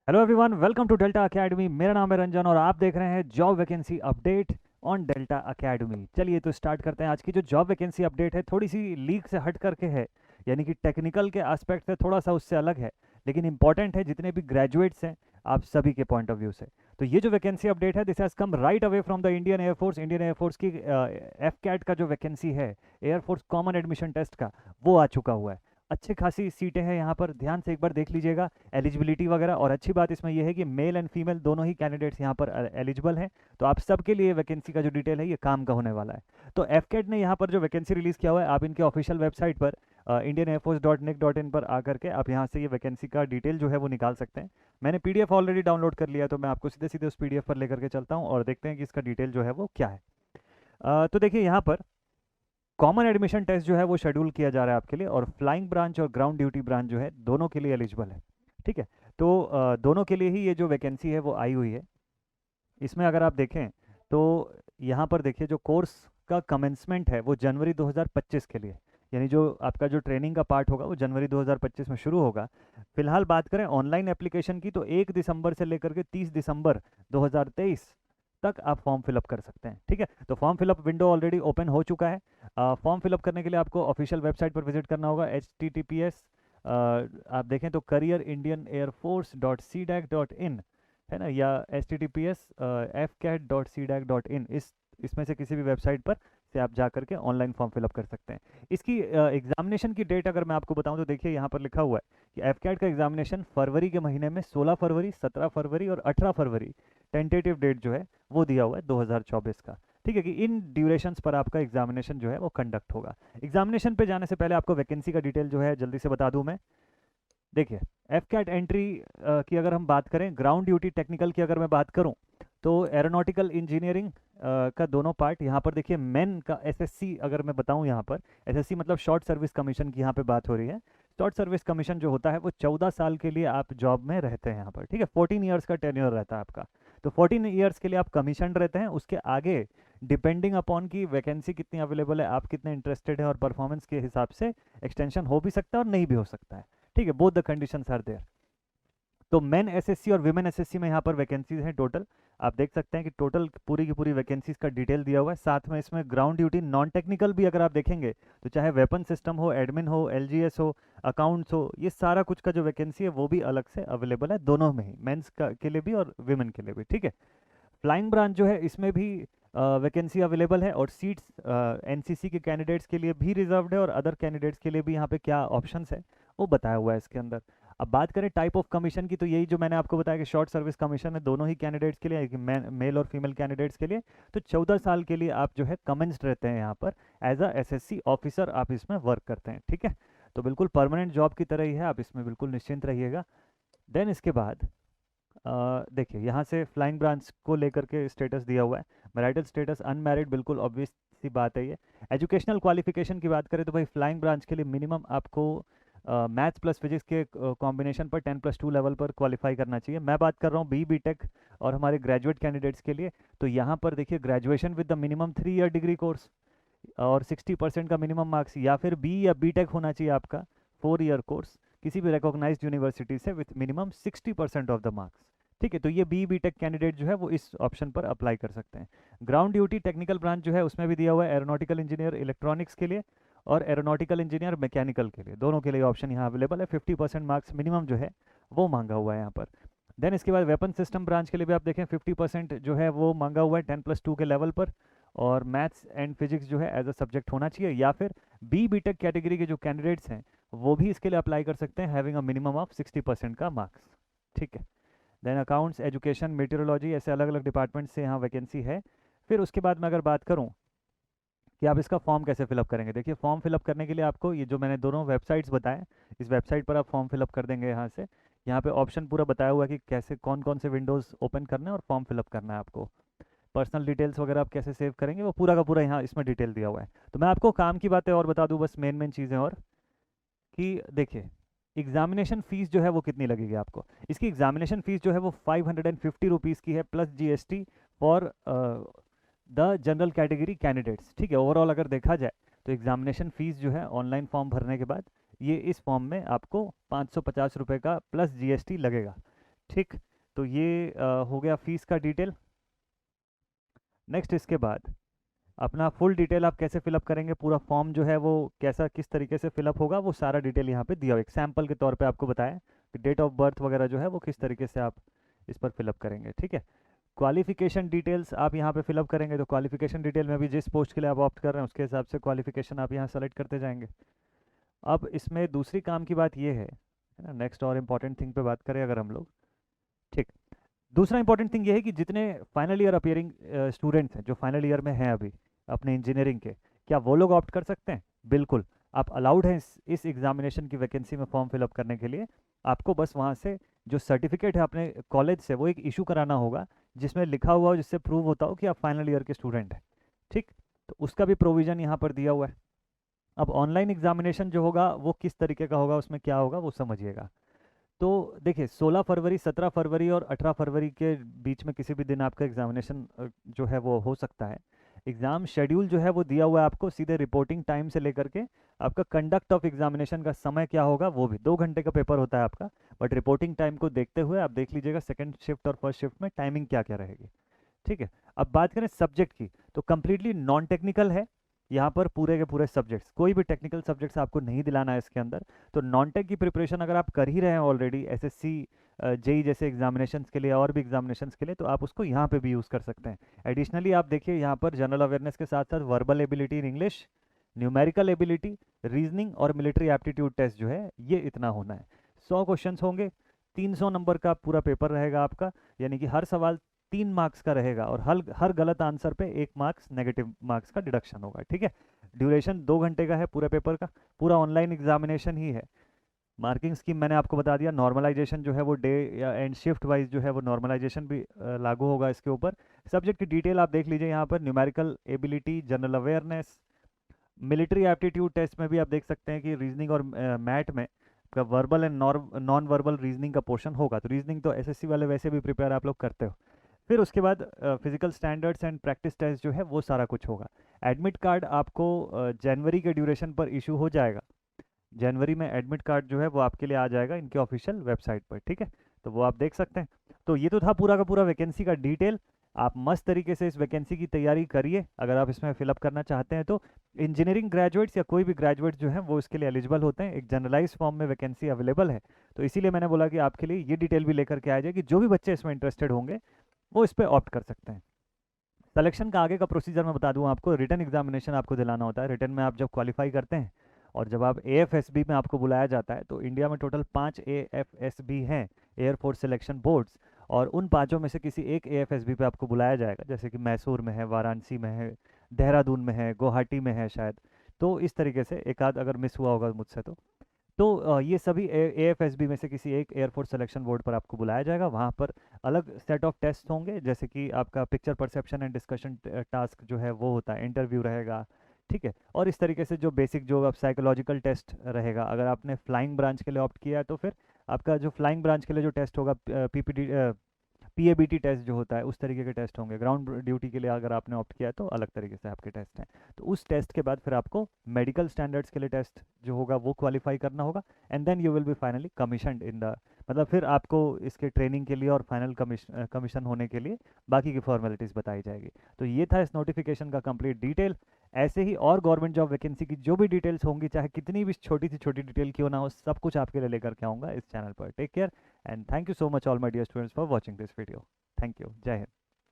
Hello everyone, welcome to Delta Academy. मेरा नाम है रंजन और आप देख रहे हैं job vacancy update on Delta Academy. चलिए तो स्टार्ट करते हैं। आज की जो जॉब वैकेंसी अपडेट है थोड़ी सी लीक से हट करके है, यानी कि टेक्निकल के एस्पेक्ट से थोड़ा सा उससे अलग है, लेकिन इंपॉर्टेंट है जितने भी ग्रेजुएट्स हैं आप सभी के पॉइंट ऑफ व्यू से। तो ये जो वैकेंसी अपडेट है this has come right away from the Indian air force की एफ कैट का जो वैकेंसी है, एयरफोर्स कॉमन एडमिशन टेस्ट का, वो आ चुका हुआ है। अच्छी खासी सीटें हैं यहाँ पर, ध्यान से एक बार देख लीजिएगा एलिजिबिलिटी वगैरह। और अच्छी बात इसमें यह है कि मेल एंड फीमेल दोनों ही कैंडिडेट्स यहाँ पर एलिजिबल हैं। तो आप सबके लिए वैकेंसी का जो डिटेल है ये काम का होने वाला है। तो एफकेट ने यहाँ पर जो वैकेंसी रिलीज़ किया हुआ है, आप इनके ऑफिशियल वेबसाइट पर indianairforce.nic.in पर आकर के आप यहाँ से ये वैकेंसी का डिटेल जो है वो निकाल सकते हैं। मैंने पीडीएफ ऑलरेडी डाउनलोड कर लिया, तो मैं आपको सीधे सीधे उस पीडीएफ पर लेकर के चलता हूँ और देखते हैं कि इसका डिटेल जो है वो क्या है। तो देखिए यहाँ पर कॉमन एडमिशन टेस्ट जो है वो शेड्यूल किया जा रहा है आपके लिए, और फ्लाइंग ब्रांच और ग्राउंड ड्यूटी ब्रांच जो है दोनों के लिए एलिजिबल है। ठीक है, तो दोनों के लिए ही ये जो वैकेंसी है वो आई हुई है। इसमें अगर आप देखें तो यहाँ पर देखिए जो कोर्स का कमेंसमेंट है वो जनवरी 2025 के लिए, यानी जो आपका जो ट्रेनिंग का पार्ट होगा वो जनवरी 2025 में शुरू होगा। फिलहाल बात करें ऑनलाइन एप्लीकेशन की, तो 1 दिसंबर से लेकर के 30 दिसंबर 2023 तक आप फॉर्म फिलअप कर सकते हैं। ठीक है, तो form fill up window already open हो चुका है। फॉर्म फिलअप करने के लिए आपको ऑफिशियल वेबसाइट पर विजिट करना होगा, https आप देखें तो careerindianairforce.cdac.in है ना, या https fcat.cdac.in, इसमें से किसी भी वेबसाइट पर से आप जा करके ऑनलाइन फॉर्म फिलअप कर सकते हैं। इसकी एग्जामिनेशन की डेट अगर मैं आपको बताऊं तो देखिए यहाँ पर लिखा हुआ है कि एफकैट का एग्जामिनेशन फरवरी के महीने में 16 फरवरी, 17 फरवरी और 18 फरवरी टेंटेटिव डेट जो है वो दिया हुआ है 2024 का। ठीक है, कि इन ड्यूरेशंस पर आपका एग्जामिनेशन जो है वो कंडक्ट होगा। एग्जामिनेशन पे जाने से पहले आपको वैकेंसी का डिटेल जो है जल्दी से बता दूं मैं। देखिए, एफ कैट एंट्री की अगर हम बात करें, ग्राउंड ड्यूटी टेक्निकल की अगर मैं बात करूं, तो एरोनॉटिकल इंजीनियरिंग का दोनों पार्ट यहाँ पर देखिए। मेन का एसएससी अगर मैं बताऊं, यहाँ पर एसएससी मतलब शॉर्ट सर्विस कमीशन की यहाँ पे बात हो रही है। शॉर्ट सर्विस कमीशन जो होता है वो 14 साल के लिए आप जॉब में रहते हैं यहाँ पर। ठीक है, 14 ईयर्स का टेन्योर रहता है आपका। तो 14 ईयर्स के लिए आप कमीशन रहते हैं। उसके आगे डिपेंडिंग अपॉन की वैकेंसी कितनी अवेलेबल है, आप कितने इंटरेस्टेड हैं और परफॉर्मेंस के हिसाब से एक्सटेंशन हो भी सकता है और नहीं भी हो सकता है। ठीक है, both the conditions are there. तो मेन एसएससी और विमेन एसएससी में यहाँ पर वैकेंसीज हैं टोटल। आप देख सकते हैं कि टोटल पूरी की पूरी वैकेंसीज का डिटेल दिया हुआ है। साथ में इसमें ग्राउंड ड्यूटी नॉन टेक्निकल भी अगर आप देखेंगे तो चाहे वेपन सिस्टम हो, एडमिन हो, एलजीएस हो, अकाउंट्स हो, ये सारा कुछ का जो वैकेंसी है वो भी अलग से अवेलेबल है, दोनों में ही, मेंस का के लिए भी और विमेन के लिए भी। ठीक है, फ्लाइंग ब्रांच जो है इसमें भी वैकेंसी अवेलेबल है, और सीट्स एनसीसी के कैंडिडेट्स के लिए भी रिजर्व्ड है और अदर कैंडिडेट्स के लिए भी यहाँ पे क्या ऑप्शंस है वो बताया हुआ है इसके अंदर। अब बात करें टाइप ऑफ कमीशन की, तो यही जो मैंने आपको बताया कि शॉर्ट सर्विस कमीशन है दोनों ही कैंडिडेट्स के लिए, मेल और फीमेल कैंडिडेट्स के लिए। तो 14 साल के लिए आप जो है कमेंस्ड रहते हैं यहाँ पर, एज अ एसएससी ऑफिसर आप इसमें वर्क करते हैं। ठीक है, तो बिल्कुल परमानेंट जॉब की तरह ही है, आप इसमें बिल्कुल निश्चिंत रहिएगा। देन इसके बाद देखिए यहाँ से फ्लाइंग ब्रांच को लेकर के स्टेटस दिया हुआ है, मैरिटल स्टेटस अनमैरिड, बिल्कुल ऑब्वियस सी बात है ये। एजुकेशनल क्वालिफिकेशन की बात करें तो भाई फ्लाइंग ब्रांच के लिए मिनिमम आपको मैथ्स प्लस फिजिक्स के कॉम्बिनेशन पर 10+2 लेवल पर क्वालिफाई करना चाहिए। मैं बात कर रहा हूँ बी टेक और हमारे ग्रेजुएट कैंडिडेट्स के लिए। तो यहाँ पर देखिए graduation with the minimum 3 year degree course और 60% का मिनिमम मार्क्स, या फिर बी या बी टेक होना चाहिए आपका 4 ईयर कोर्स किसी भी रिकॉग्नाइज्ड यूनिवर्सिटी से with minimum 60% of the marks. ठीक है, तो ये बी टेक कैंडिडेट जो है वो इस ऑप्शन पर अप्लाई कर सकते हैं। ग्राउंड ड्यूटी टेक्निकल ब्रांच जो है उसमें भी दिया हुआ है एरोनॉटिकल इंजीनियर इलेक्ट्रॉनिक्स के लिए और एरोनॉटिकल इंजीनियर मैकेनिकल के लिए, दोनों के लिए ऑप्शन यहाँ अवेलेबल है। 50% मार्क्स मिनिमम जो है वो मांगा हुआ है यहाँ पर। देन इसके बाद वेपन सिस्टम ब्रांच के लिए भी आप देखें 50% जो है वो मांगा हुआ है 10+2 के लेवल पर, और मैथ्स एंड फिजिक्स जो है एज अ सब्जेक्ट होना चाहिए। या फिर बी टेक कैटेगरी के जो कैंडिडेट्स हैं वो भी इसके लिए अप्लाई कर सकते हैं, हैविंग अ मिनिमम ऑफ 60% का मार्क्स। ठीक है, देन अकाउंट्स, एजुकेशन, मेटेरोलॉजी, ऐसे अलग अलग डिपार्टमेंट से यहाँ वैकेंसी है। फिर उसके बाद मैं अगर बात करूँ कि आप इसका फॉर्म कैसे फिलअप करेंगे, देखिए फॉर्म फिलअप करने के लिए आपको ये जो मैंने दोनों वेबसाइट्स बताएं, इस वेबसाइट पर आप फॉर्म फिलअप कर देंगे यहाँ से। यहाँ पे ऑप्शन पूरा बताया हुआ है कि कैसे कौन कौन से विंडोज़ ओपन करना है और फॉर्म फिलअप करना है आपको। पर्सनल डिटेल्स वगैरह आप कैसे सेव करेंगे वो पूरा का पूरा यहाँ इसमें डिटेल दिया हुआ है। तो मैं आपको काम की बातें और बता दूँ बस, मेन मेन चीज़ें, और कि देखिए एग्जामिनेशन फ़ीस जो है वो कितनी लगेगी आपको। इसकी एग्जामिनेशन फ़ीस जो है वो 550 रुपीज़ की है plus GST for the general category candidates. ठीक है, ओवरऑल अगर देखा जाए तो एग्जामिनेशन फ़ीस जो है ऑनलाइन फॉर्म भरने के बाद ये इस फॉर्म में आपको 550 रुपये का प्लस जीएसटी लगेगा। ठीक, तो ये हो गया फीस का डिटेल। नेक्स्ट इसके बाद अपना फुल डिटेल आप कैसे फिलअप करेंगे, पूरा फॉर्म जो है वो कैसा किस तरीके से फिलअप होगा, वो सारा डिटेल यहाँ पे दिया हुआ, एग्जाम्पल के तौर पे आपको बताया कि डेट ऑफ बर्थ वगैरह जो है वो किस तरीके से आप इस पर फिलअप करेंगे। ठीक है, क्वालिफिकेशन डिटेल्स आप यहाँ पे फिलअप करेंगे, तो क्वालिफिकेशन डिटेल में भी जिस पोस्ट के लिए आप ऑप्ट कर रहे हैं उसके हिसाब से क्वालिफिकेशन आप यहाँ सेलेक्ट करते जाएंगे। अब इसमें दूसरी काम की बात ये है ना, नेक्स्ट और इम्पॉर्टेंट थिंग पे बात करें अगर हम लोग, ठीक, दूसरा इंपॉर्टेंट थिंग ये है कि जितने फाइनल ईयर अपियरिंग स्टूडेंट्स हैं जो फाइनल ईयर में हैं अभी अपने इंजीनियरिंग के, क्या वो लोग ऑप्ट कर सकते हैं? बिल्कुल, आप अलाउड हैं इस एग्जामिनेशन की वैकेंसी में फॉर्म फिलअप करने के लिए। आपको बस वहाँ से जो सर्टिफिकेट है अपने कॉलेज से वो एक इशू कराना होगा जिसमें लिखा हुआ हो, जिससे प्रूव होता हो कि आप फाइनल ईयर के स्टूडेंट हैं। ठीक, तो उसका भी प्रोविज़न यहाँ पर दिया हुआ है। अब ऑनलाइन एग्जामिनेशन जो होगा वो किस तरीके का होगा, उसमें क्या होगा वो समझिएगा। तो देखिए 16 फरवरी, 17 फरवरी और 18 फरवरी के बीच में किसी भी दिन आपका एग्जामिनेशन जो है वो हो सकता है। एग्ज़ाम शेड्यूल जो है वो दिया हुआ है आपको, सीधे रिपोर्टिंग टाइम से लेकर के आपका कंडक्ट ऑफ एग्जामिनेशन का समय क्या होगा, वो भी 2 घंटे का पेपर होता है आपका, बट रिपोर्टिंग टाइम को देखते हुए आप देख लीजिएगा सेकंड शिफ्ट और फर्स्ट शिफ्ट में टाइमिंग क्या क्या रहेगी। ठीक है, अब बात करें सब्जेक्ट की, तो कम्प्लीटली नॉन टेक्निकल है यहाँ पर, पूरे के पूरे सब्जेक्ट्स, कोई भी टेक्निकल सब्जेक्ट्स आपको नहीं दिलाना है इसके अंदर। तो नॉन टेक की प्रिपरेशन अगर आप कर ही रहे हैं ऑलरेडी एसएससी जेई जैसे एग्जामिनेशंस के लिए और भी एग्जामिनेशंस के लिए, तो आप उसको यहाँ पे भी यूज़ कर सकते हैं। एडिशनली आप देखिए यहाँ पर जनरल अवेयरनेस के साथ साथ verbal ability in English, numerical ability, reasoning और मिलिट्री एप्टीट्यूड टेस्ट जो है ये इतना होना है। 100 क्वेश्चंस होंगे, 300 नंबर का पूरा पेपर रहेगा आपका, यानी कि हर सवाल 3 मार्क्स का रहेगा और हर गलत आंसर पे 1 मार्क्स नेगेटिव मार्क्स का डिडक्शन होगा। ठीक है, ड्यूरेशन 2 घंटे का है पूरे पेपर का, पूरा ऑनलाइन एग्जामिनेशन ही है। मार्किंग स्कीम मैंने आपको बता दिया, नॉर्मलाइजेशन जो है वो डे या एंड शिफ्ट वाइज जो है वो नॉर्मलाइजेशन भी लागू होगा इसके ऊपर। सब्जेक्ट की डिटेल आप देख लीजिए यहाँ पर, numerical ability, general awareness, military aptitude test में भी आप देख सकते हैं कि रीजनिंग और मैथ में verbal and non verbal reasoning का पोर्शन होगा, तो रीजनिंग तो एसएससी वाले वैसे भी प्रिपेयर आप लोग करते हो। फिर उसके बाद physical standards and practice test जो है वो सारा कुछ होगा। एडमिट कार्ड आपको जनवरी के ड्यूरेशन पर इशू हो जाएगा, जनवरी में एडमिट कार्ड जो है वो आपके लिए आ जाएगा इनके ऑफिशियल वेबसाइट पर। ठीक है, तो वो आप देख सकते हैं। तो ये तो था पूरा का पूरा वैकेंसी का डिटेल। आप मस्त तरीके से इस वैकेंसी की तैयारी करिए अगर आप इसमें फिलअप करना चाहते हैं तो। इंजीनियरिंग ग्रेजुएट्स या कोई भी ग्रेजुएट जो है वो इसके लिए एलिजिबल होते हैं, एक जनरलाइज फॉर्म में वैकेंसी अवेलेबल है। तो इसीलिए मैंने बोला कि आपके लिए ये डिटेल भी लेकर के आ जाए कि जो भी बच्चे इसमें इंटरेस्टेड होंगे वो इस पर ऑप्ट कर सकते हैं। सिलेक्शन का आगे का प्रोसीजर मैं बता दूं आपको, रिटन एग्जामिनेशन आपको दिलाना होता है। रिटन में आप जब क्वालिफाई करते हैं और जब आप एएफएसबी में आपको बुलाया जाता है, तो इंडिया में टोटल 5 एएफएसबी हैं, एयरफोर्स सिलेक्शन बोर्ड्स, और उन पांचों में से किसी एक एएफएसबी पे आपको बुलाया जाएगा, जैसे कि मैसूर में है, वाराणसी में है, देहरादून में है, गुवाहाटी में है शायद। तो इस तरीके से एक आध अगर मिस हुआ होगा मुझसे तो ये सभी एएफएसबी में से किसी एक एयरफोर्स सिलेक्शन बोर्ड पर आपको बुलाया जाएगा। वहाँ पर अलग सेट ऑफ टेस्ट होंगे, जैसे कि आपका picture perception and discussion task जो है वो होता है, इंटरव्यू रहेगा। ठीक है, और इस तरीके से जो बेसिक जो अब साइकोलॉजिकल टेस्ट रहेगा, अगर आपने फ्लाइंग ब्रांच के लिए ऑप्ट किया है तो फिर आपका जो फ्लाइंग ब्रांच के लिए जो टेस्ट होगा, पीपीटी पीएबीटी टेस्ट जो होता है उस तरीके के टेस्ट होंगे। ग्राउंड ड्यूटी के लिए अगर आपने ऑप्ट किया है तो अलग तरीके से आपके टेस्ट हैं। तो उस टेस्ट के बाद फिर आपको मेडिकल स्टैंडर्ड्स के लिए टेस्ट जो होगा वो क्वालिफाई करना होगा, and then you will be finally commissioned in the, मतलब फिर आपको इसके ट्रेनिंग के लिए और फाइनल कमीशन होने के लिए बाकी की फॉर्मेलिटीज़ बताई जाएगी। तो ये था इस नोटिफिकेशन का कंप्लीट डिटेल। ऐसे ही और गवर्नमेंट जॉब वैकेंसी की जो भी डिटेल्स होंगी, चाहे कितनी भी छोटी से छोटी डिटेल क्यों ना हो, सब कुछ आपके लिए लेकर के आऊँगा इस चैनल पर। Take care and thank you so much all my dear students for watching this video. Thank you, जय हिंद।